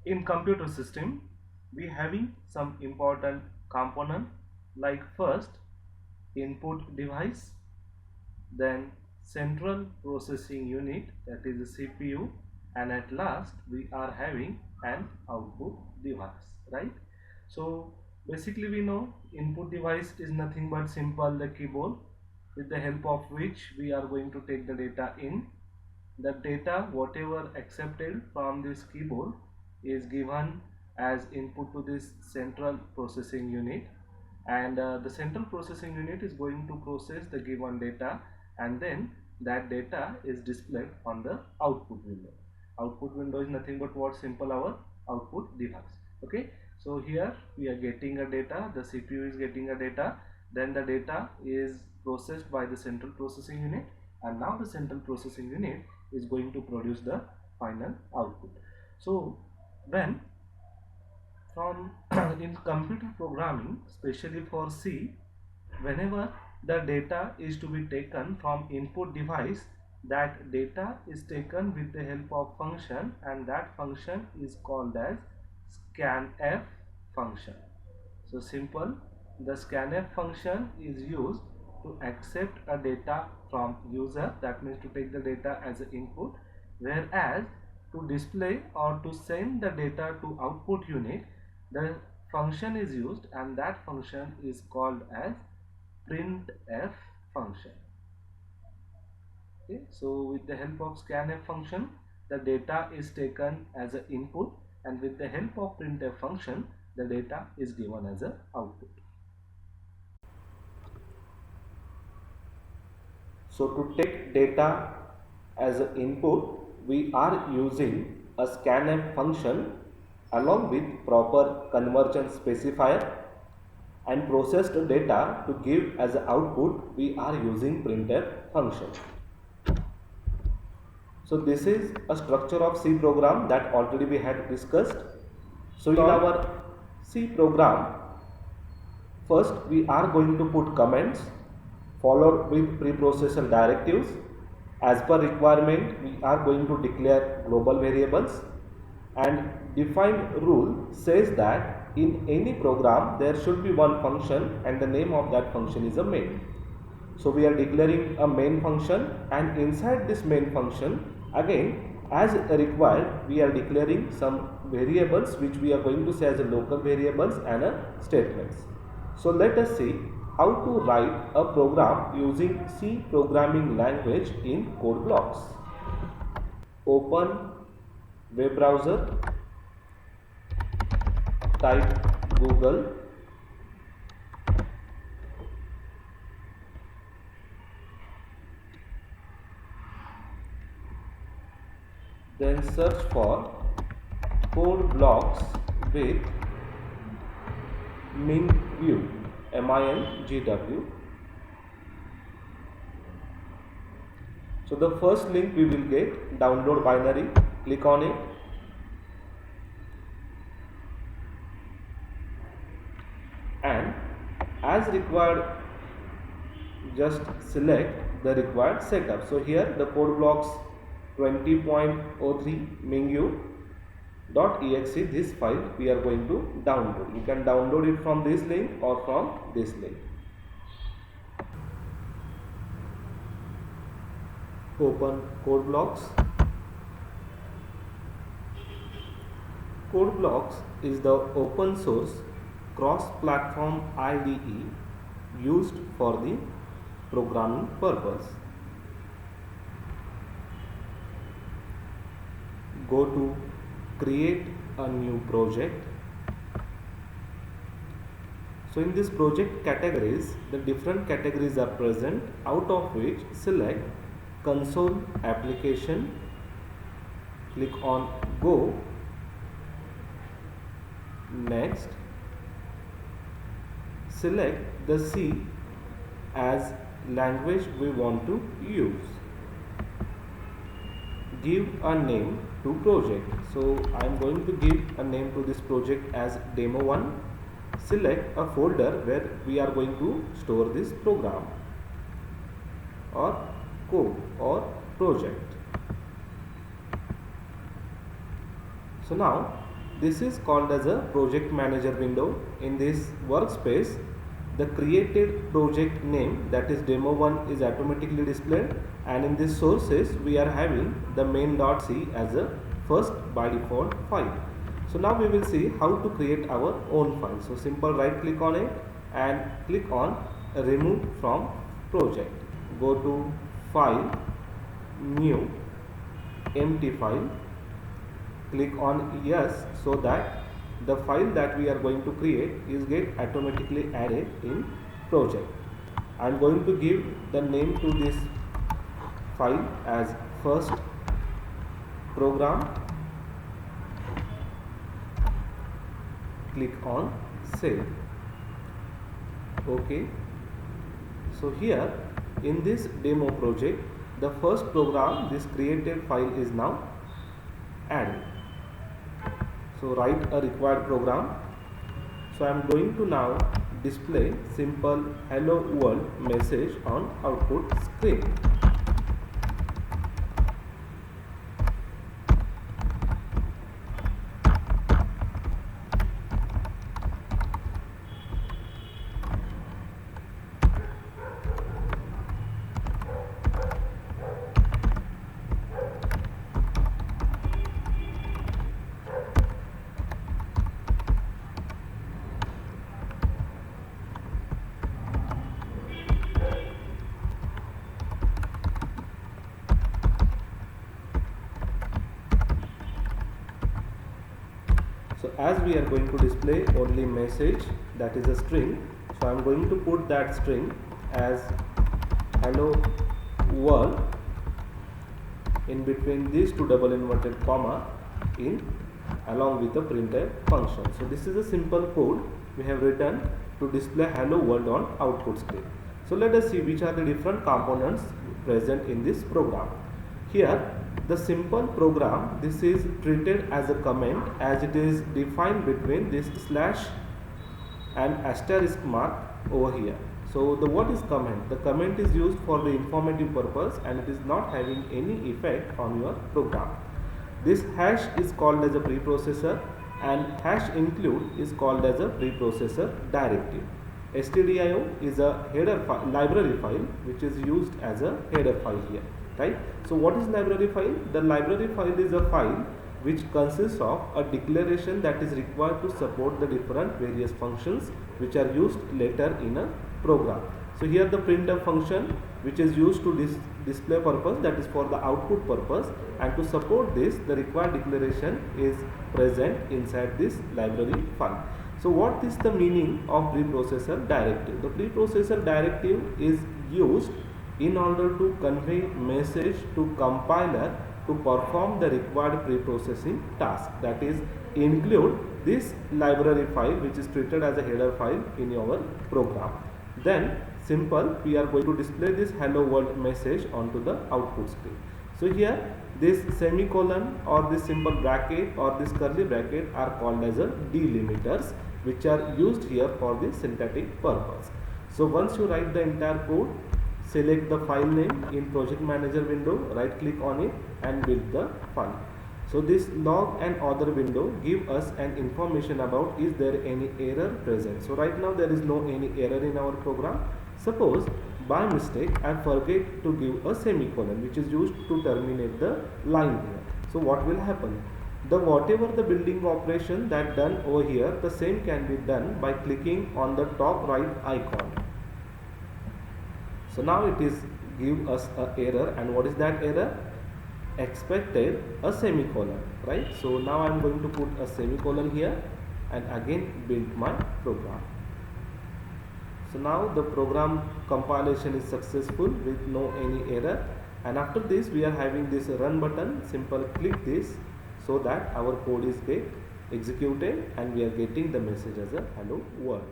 In computer system, we having some important component like first input device, then central processing unit, that is the CPU, and at last we are having an output device, right? So basically we know input device is nothing but simple the keyboard with the help of which we are going to take the data in. The data whatever accepted from this keyboard is given as input to this central processing unit, and the central processing unit is going to process the given data, and then that data is displayed on the output window. Output window is nothing but what? Simple our output device. Okay, so here we are getting a data, the CPU is getting a data, then the data is processed by the central processing unit, and now the central processing unit is going to produce the final output. So when from in computer programming, especially for C, whenever the data is to be taken from input device, that data is taken with the help of function, and that function is called as scanf function. So simple, the scanf function is used to accept a data from user, that means to take the data as an input, whereas to display or to send the data to output unit, the function is used, and that function is called as printf function. Okay, so with the help of scanf function, the data is taken as an input, and with the help of printf function, the data is given as an output. So to take data as an input, we are using a scanf function along with proper conversion specifier, and processed data to give as an output, we are using printf function. So this is a structure of C program that already we had discussed. So in our C program, first we are going to put comments followed with preprocessor directives. As per requirement, we are going to declare global variables, and defined rule says that in any program there should be one function and the name of that function is a main. So we are declaring a main function, and inside this main function again as required we are declaring some variables which we are going to say as a local variables and a statements. So let us see how to write a program using C programming language in code blocks. Open web browser, type Google, then search for code blocks with Mingw, MINGW. So the first link we will get, download binary, click on it, and as required just select the required setup. So here the code blocks 20.03 Mingw.exe, this file we are going to download. You can download it from this link or from this link. Open code blocks. Code blocks is the open source cross-platform IDE used for the programming purpose. Go to create a new project. So in this project categories, the different categories are present, out of which select console application, click on go, next select the C as language we want to use, give a name to project. So I am going to give a name to this project as demo1. Select a folder where we are going to store this program or code or project. So now this is called as a project manager window. In this workspace, the created project name, that is demo1, is automatically displayed, and in this sources we are having the main.c as a first by default file. So now we will see how to create our own file. So simple right click on it and click on remove from project. Go to file, new, empty file, click on yes, so that the file that we are going to create is get automatically added in project. I am going to give the name to this file as first program. Click on save. Okay. So here in this demo project, the first program, this created file, is now added. So write a required program. So I am going to now display simple hello world message on output screen. So as we are going to display only message, that is a string, so I am going to put that string as hello world in between these two double inverted comma in along with the printf function. So this is a simple code we have written to display hello world on output screen. So let us see which are the different components present in this program. Here the simple program, this is treated as a comment as it is defined between this slash and asterisk mark over here. So the what is comment? The comment is used for the informative purpose and it is not having any effect on your program. This hash is called as a preprocessor and hash include is called as a preprocessor directive. stdio is a header file, library file, which is used as a header file here. Right. So what is library file? The library file is a file which consists of a declaration that is required to support the different various functions which are used later in a program. So here the printf function, which is used to display purpose, that is for the output purpose, and to support this the required declaration is present inside this library file. So what is the meaning of preprocessor directive? The preprocessor directive is used in order to convey message to compiler to perform the required preprocessing task, that is include this library file which is treated as a header file in your program. Then simple, we are going to display this hello world message onto the output screen. So here this semicolon or this simple bracket or this curly bracket are called as a delimiters, which are used here for the syntactic purpose. So once you write the entire code, select the file name in project manager window, right click on it and build the file. So this log and other window give us an information about is there any error present. So right now there is no any error in our program. Suppose by mistake I forget to give a semicolon, which is used to terminate the line here. So what will happen? The whatever the building operation that done over here, the same can be done by clicking on the top right icon. So now it is give us a error, and what is that error? Expected a semicolon, right? So now I am going to put a semicolon here and again build my program. So now the program compilation is successful with no any error, and after this we are having this run button. Simple click this so that our code is get executed and we are getting the message as a hello world.